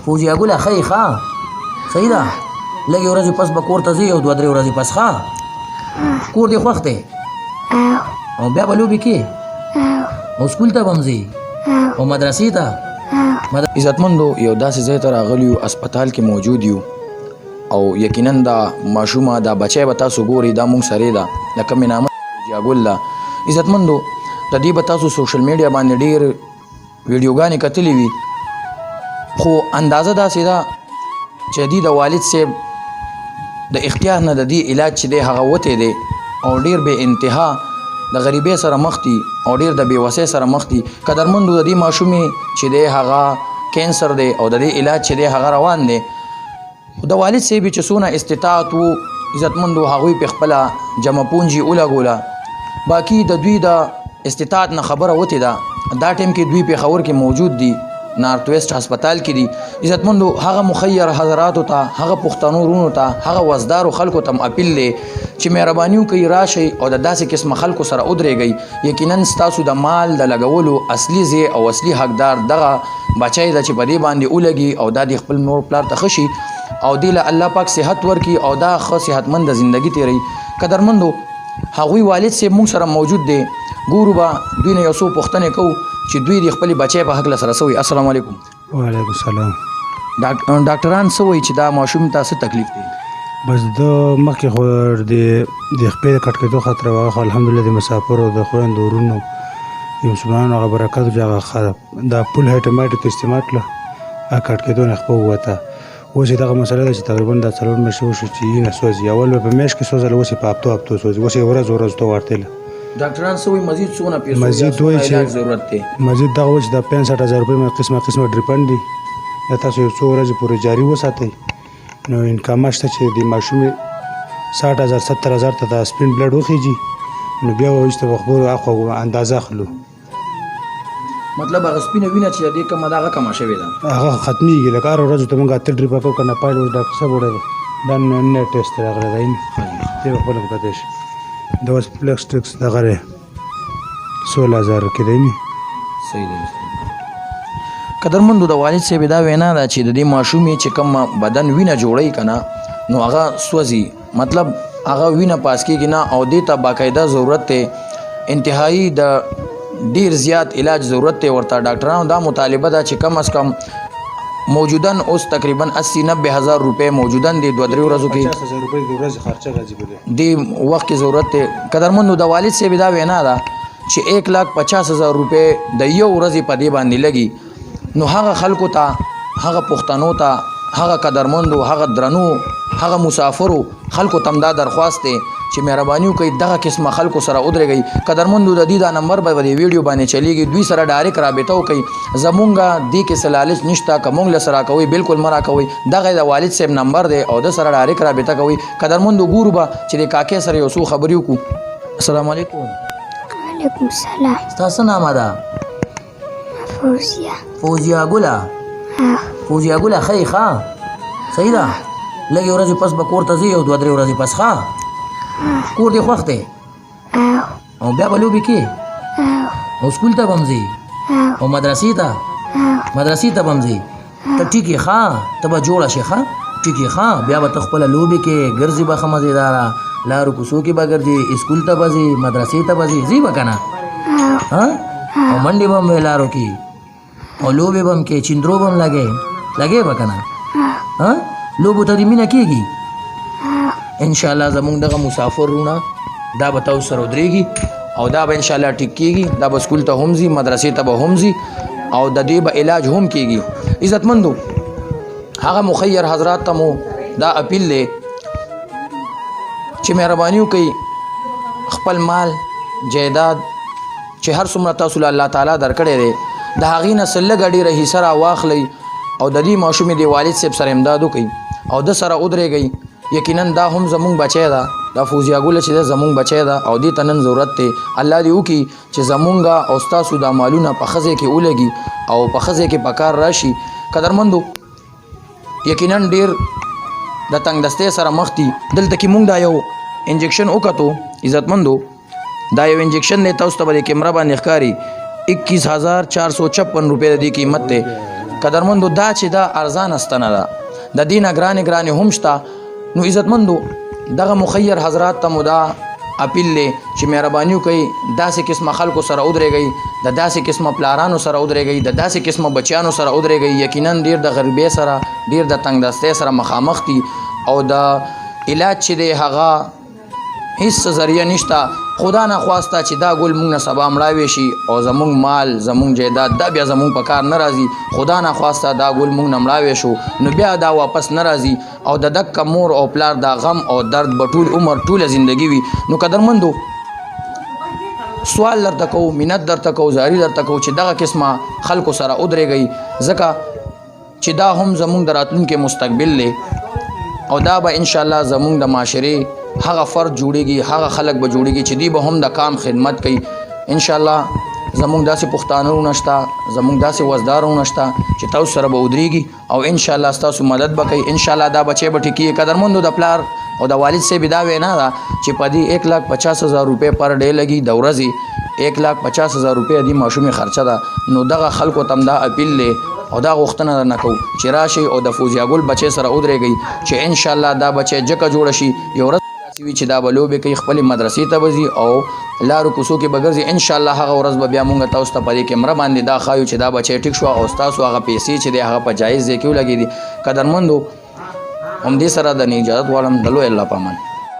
فوزیه ګله ښه یې ښه صحیح ده لږې ورځې پس به کور ته ځې او 2-3 ورځې پس ښه کور دې خوښ دی او بیا به لوبې کې او سکول ته به هم ځې او مدرسې ته عزتمندو یو داسې ځای ته راغلي یو اسپتال کې موجود یو او یقینا دا ماشومه دا بچی به تاسو ګورئ دا مونږ سره ده د کومې نامه فوزیه ګل ده عزتمندو د دې به تاسو سوشل میډیا باندې ډېر ویډیوګانې کتلې وي خو اندازه داسې ده چې د والد صاحب د اختیار نه د دې علاج چې دی هغه وتی دی او ډېر بې انتها د غریبۍ سره مخ دي او ډېر د بېوسۍ سره مخ دي قدرمندو د دې ماشومې چې دی هغه کینسر دی او د دې علاج چې دی هغه روان دی د والد صاحب چې څونه استطاعت و عزتمندو هغوی په خپله جمع پونجي ولګوله باقي د دوی د استطاعت نه خبره وتې ده دا ټیم کې دوی پېښور کې موجود دي نارت ویسټ هسپتال کې دي عزتمندو هغه مخیر حضراتو ته هغه پښتنو رونو ته هغه وزدارو خلکو ته اپیل دی چې مهرباني وکړئ راشئ او د داسې قسمه خلکو سره ودرېږئ یقینا ستاسو د مال د لګولو اصلي ځای او اصلي حقدار دغه بچی ده چې په دې باندې ولګي او دا د خپل مور پلار ته ښه شي او دې له الله پاک صحت ورکړي او دا ښه صحتمند زندگی تیروي قدرمندو هغوی والد صاحب موږ سره موجود دی ګورو به دوی نه یو څو پوښتنې کوو چې دوی د خپلې بچی په هکله سره څه وایي السلام علیکم وعلیکم السلام ډاکټران څه وایي چې دا ماشوم ته څه تکلیف دی بس د مخکې خو د خپې د کټ کېدو خطره وه خو الحمدلله د مسافرو د خویندو ورونو د مسلمانانو هغه برکت چې هغه دا پول هایټمایټ ته استعمال کړه هغه کټ کېدو نه خپه ووته اوس یې دغه مسله ده چې تقریبا دا 4 میاشتې وشو چې یې نه سوځي اول به په میاشت کې سوځله اوس یې په هفتو سوځي اوس یې ورځ ته ورتله ډاکټران څه وایي مزید څونه پیسو مزید وایي چې ضرورت دی مزید دغه وایي چې دا 65,000 روپۍ قسمه ډریپنډ دي دا تاسو یو څو ورځې پورې جاري وساتئ نو انکامه شته چې د ماشومې 60,000 70,000 ته د سپین بلډ وخیږي نو بیا به وایي چې په خپلو اخوا اندازه اخلو مطلب هغه سپینه وینه چې دې کومه ده هغه کمه شوې ده هغه ختمېږي لکه هره ورځ ته موږ 8 ډریپه کوو که نه پایل اوس ډاکټر صاحب وړی دی دا نه ټیسټ راغلی دی دې به خپله وکتی شي د اوس فلیکس ټکس دغه دی 16,000 کې دی صحیح دی قدرمندو د والد صاحب دا وینا ده چې د دې ماشومې چې کوم بدن وینه جوړوي که نه نو هغه سوځي مطلب هغه وینه پاس کېږي نه او دې ته باقاعده ضرورت دی انتهایی د ډیر زیات علاج ضرورت دی ورته ډاکټرانو دا مطالبه ده چې کم از کم موجودن اوس تقریبا 80-90 روپۍ موجودن دی 2-3 ورځو کې 50,000 روپۍ د ورځې خرچه راځي په دې وخت کې ضرورت دی قدرمندو د والد صاحب دا وینا ده چې 1,50,000 روپۍ د یو ورځې په دې باندې لګي نو هغه خلکو ته هغه پښتنو ته هغه قدرمندو هغه درنو هغه مسافرو خلکو ته دا درخواست دی چې مهرباني وکړئ دغه قسمه خلکو سره ودرېږئ قدرمندو د دې دا نمبر به د ویډیو باندې چلیږي دوی سره ډایرکټ رابطه وکړئ زمونږه دې کې څه لالچ نشته که مونږ له سره کوئ بالکل مه راکوئ دغه د والد صاحب نمبر دی او د سره ډایرکټ رابطه کوئ قدرمندو ګورو به چې د کاکې سره یو څو خبرې وکړو السلام علیکم وعلیکم السلام ستا څه نامه ده فوزیہ فوزیه ګله فوزیه ګله ښه یې ښه صحیح ده لږې ورځې پس به کور ته ځې او 2-3 ورځې پس ښه کور دې خوښ دی او بیا به لوبې کې او سکول ته به هم ځې او مدرسې ته به هم ځې ته ټیک یې ښه ته به جوړه شې ښه ټیک یې ښه بیا به ته خپله لوبې کې ګرځې به ښه مزېداره لارو کوڅو کې به ګرځې سکول ته به ځې مدرسې ته به ځې به که نه او منډې به هم وې لارو کې او لوبې به هم کې چندرو به هم لګې به که نه لوبو ته دې مینه کېږي انشاءالله زمونږ دغه مسافرونه دا به تاسو سره ودرېږي او دا به انشاءالله ټیک کېږي دا به سکول ته هم ځي مدرسې ته به هم ځي او د دې به علاج هم کېږي عزتمندو هغه مخیر حضرات ته مو دا اپیل دی چې مهرباني وکړئ خپل مال جایداد چې هر څومره تاسو له الله تعالی درکړی دی د هغې نه څه لږه ډېره حصه راواخلئ او د دې ماشومې د والد صاحب سره امداد وکړئ او د سره ودرېږئ یقینا دا هم زمونږ بچی ده دا فوزیه ګله چې ده زمونږ بچی ده او دې ته نن ضرورت دی الله دې وکړي چې زمونږ او ستاسو دا مالونه په ښځې کې ولګي او په ښځې کې په کار راشي قدرمندو یقینا ډېر د تنګدستۍ سره مخ دي دلته کې مونږ دا یو انجکشن وکتو عزتمندو دا یو انجکشن دی تاسو ته به د کیمره باندې ښکاري 21,456 روپۍ د دې قیمت دی قدرمندو دا چې دا ارزان استنه ده د دې نه ګرانې هم شته. نو عزتمندو دغه مخیر حضرات ته مو دا اپیل دی چې مهرباني وکړئ داسې قسمه خلکو سره ودرېږئ، د داسې قسمه پلارانو سره ودرېږئ، د داسې قسمه بچیانو سره ودرېږئ. یقینا ډېر د غریبۍ سره ډېر د تنګدستۍ سره مخامخ دي او د علاج چې دی هغه هیڅ ذریعه نشته. خدا نه خواسته چې دا ګل مونږ نه سبا مړاوی شي او زمونږ مال زمونږ جایداد دا بیا زمونږ په کار نه راځي. خدا نه خواسته دا ګل مونږ نه مړاوی شو نو بیا دا واپس نه راځي او د دکه مور او پلار دا غم او درد به ټول عمر ټوله زندگی وي. نو قدرمندو سوال درته کوو، منت درته کوو، زاری درته کوو چې دغه قسمه خلکو سره ودرېږئ ځکه چې دا هم زمونږ د راتلونکي مستقبل دی او دا به انشاءالله زمونږ د معاشرې هغه فرد جوړیږي، هغه خلک به جوړیږي چې دی به هم د کام خدمت کوي. انشاءالله زمونږ داسې پښتانه نشته، زمونږ داسې وزدارونه شته چې تاسو سره به ودرېږي او انشاءالله ستاسو مدد به کوي. انشاءالله دا بچی به ټیکي. قدرمندو د پلار او د والد صاحب دا وینا ده چې په دې 1,50,000 روپۍ پر ډے لګي د ورځې 1,50,000 روپۍ دې ماشومې خرچه ده. نو دغه خلکو ته دا اپیل دی او دا غوښتنه درنه کوو چې راشئ او د فوزیه ګل بچی سره ودرېږئ چې انشاءالله دا بچی جکه جوړه شي. یو ورځ وي چې دا به لوبې کوي، خپلې مدرسې ته به ځي او لارو کوڅو کې به ګرځي. انشاءالله هغه ورځ به بیا مونږ تاسو ته په دې کیمره باندې دا ښایو چې دا بچی ټیک شو او ستاسو هغه پیسې چې دی هغه په جایز ځای کې ولګېدي. قدرمندو همدې سره د اجازت غواړم د لوی الله په امان.